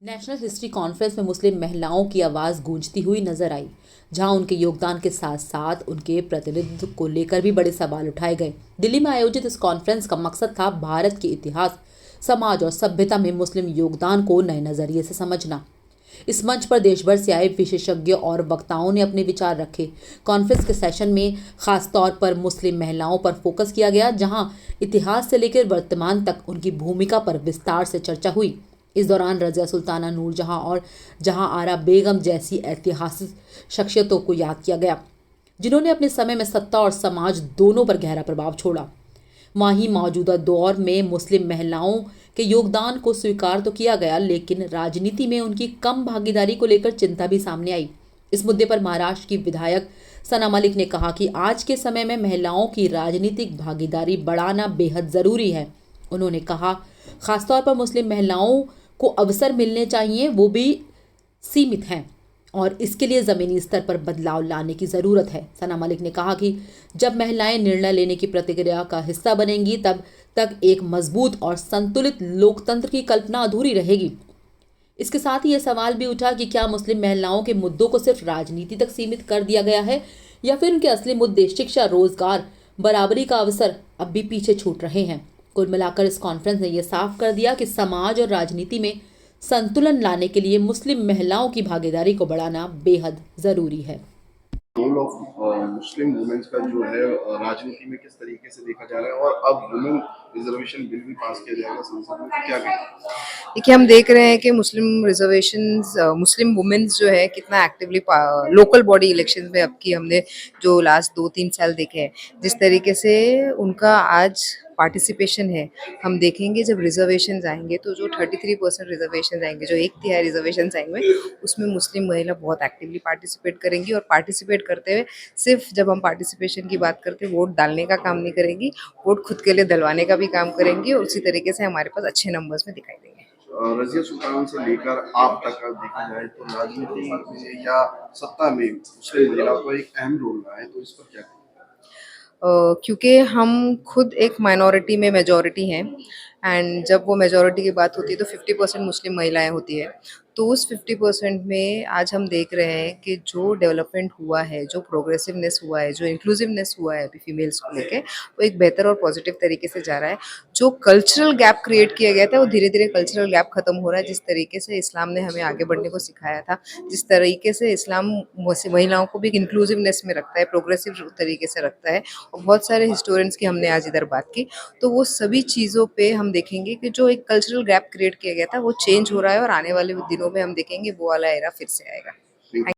National history conference में मुस्लिम महिलाओं की आवाज़ गूंजती हुई नजर आई, जहां उनके योगदान के साथ साथ उनके प्रतिनिधित्व को लेकर भी बड़े सवाल उठाए गए। दिल्ली में आयोजित इस कॉन्फ्रेंस का मकसद था भारत के इतिहास, समाज और सभ्यता में मुस्लिम योगदान को नए नजरिए से समझना। इस मंच पर देश भर से आए विशेषज्ञ और वक्ताओं ने अपने विचार रखे। कॉन्फ्रेंस के सेशन में खासतौर पर मुस्लिम महिलाओं पर फोकस किया गया, जहां इतिहास से लेकर वर्तमान तक उनकी भूमिका पर विस्तार से चर्चा हुई। इस दौरान रज़िया सुल्ताना नूरजहां और जहां आरा बेगम जैसी ऐतिहासिक शख्सियतों को याद किया गया, जिन्होंने अपने समय में सत्ता और समाज दोनों पर गहरा प्रभाव छोड़ा। वहीं मौजूदा दौर में मुस्लिम महिलाओं के योगदान को स्वीकार तो किया गया, लेकिन राजनीति में उनकी कम भागीदारी को लेकर चिंता भी सामने आई। इस मुद्दे पर महाराष्ट्र की विधायक सना मलिक ने कहा कि आज के समय में महिलाओं की राजनीतिक भागीदारी बढ़ाना बेहद ज़रूरी है। उन्होंने कहा, खासतौर पर मुस्लिम महिलाओं को अवसर मिलने चाहिए, वो भी सीमित हैं और इसके लिए ज़मीनी स्तर पर बदलाव लाने की ज़रूरत है। सना मलिक ने कहा कि जब महिलाएं निर्णय लेने की प्रक्रिया का हिस्सा बनेंगी, तब तक एक मजबूत और संतुलित लोकतंत्र की कल्पना अधूरी रहेगी। इसके साथ ही यह सवाल भी उठा कि क्या मुस्लिम महिलाओं के मुद्दों को सिर्फ राजनीति तक सीमित कर दिया गया है, या फिर उनके असली मुद्दे शिक्षा, रोजगार, बराबरी का अवसर अब भी पीछे छूट रहे हैं। कुल मिलाकर इस कॉन्फ्रेंस ने यह साफ कर दिया कि समाज और राजनीति में संतुलन लाने के लिए मुस्लिम महिलाओं की भागीदारी को बढ़ाना बेहद जरूरी है। रोल ऑफ मुस्लिम वुमेन्स का जो है राजनीति में किस तरीके से देखा जा रहा है, और अब वुमेन रिजर्वेशन बिल भी पास किया जाएगा संसद में, क्या कहेंगे? देखिए, हम देख रहे हैं कि मुस्लिम रिजर्वेशंस, मुस्लिम वुमेन्स जो है कितना एक्टिवली लोकल बॉडी इलेक्शन में अब की हमने जो लास्ट 2-3 साल देखे हैं, जिस तरीके से उनका आज पार्टिसिपेशन है। हम देखेंगे जब रिजर्वेशंस आएंगे तो जो 33% रिजर्वेशन आएंगे, जो 1/3 रिजर्वेशन आएंगे, उसमें मुस्लिम महिला बहुत एक्टिवली पार्टिसिपेट करेंगी। और पार्टिसिपेट करते हुए सिर्फ जब हम पार्टिसिपेशन की बात करते हैं, वोट डालने का काम नहीं करेंगी, वोट खुद के लिए डलवाने का भी काम करेंगी, और उसी तरीके से हमारे पास अच्छे नंबर्स में दिखाई देंगे। रजिया सुल्तान से लेकर आप तक अगर देखा जाए तो राजनीति में या सत्ता में मुस्लिम महिलाओं का एक अहम रोल रहा है, तो इस पर क्या कहेंगे? क्योंकि हम खुद एक माइनॉरिटी में मेजॉरिटी हैं, एंड जब वो मेजॉरिटी की बात होती है तो 50% मुस्लिम महिलाएं होती है। तो उस 50% में आज हम देख रहे हैं कि जो डेवलपमेंट हुआ है, जो प्रोग्रेसिवनेस हुआ है, जो इंक्लूसिवनेस हुआ है अभी फीमेल्स को लेके, वो एक बेहतर और पॉजिटिव तरीके से जा रहा है। जो कल्चरल गैप क्रिएट किया गया था, वो धीरे धीरे कल्चरल गैप खत्म हो रहा है। जिस तरीके से इस्लाम ने हमें आगे बढ़ने को सिखाया था, जिस तरीके से इस्लाम महिलाओं को भी एक इंक्लूसिवनेस में रखता है, प्रोग्रेसिव तरीके से रखता है, और बहुत सारे हिस्टोरियंस की हमने आज इधर बात की, तो वो सभी चीज़ों पे हम देखेंगे कि जो एक कल्चरल गैप क्रिएट किया गया था वो चेंज हो रहा है, और आने वाले दिनों में हम देखेंगे वो वाला एरा फिर से आएगा।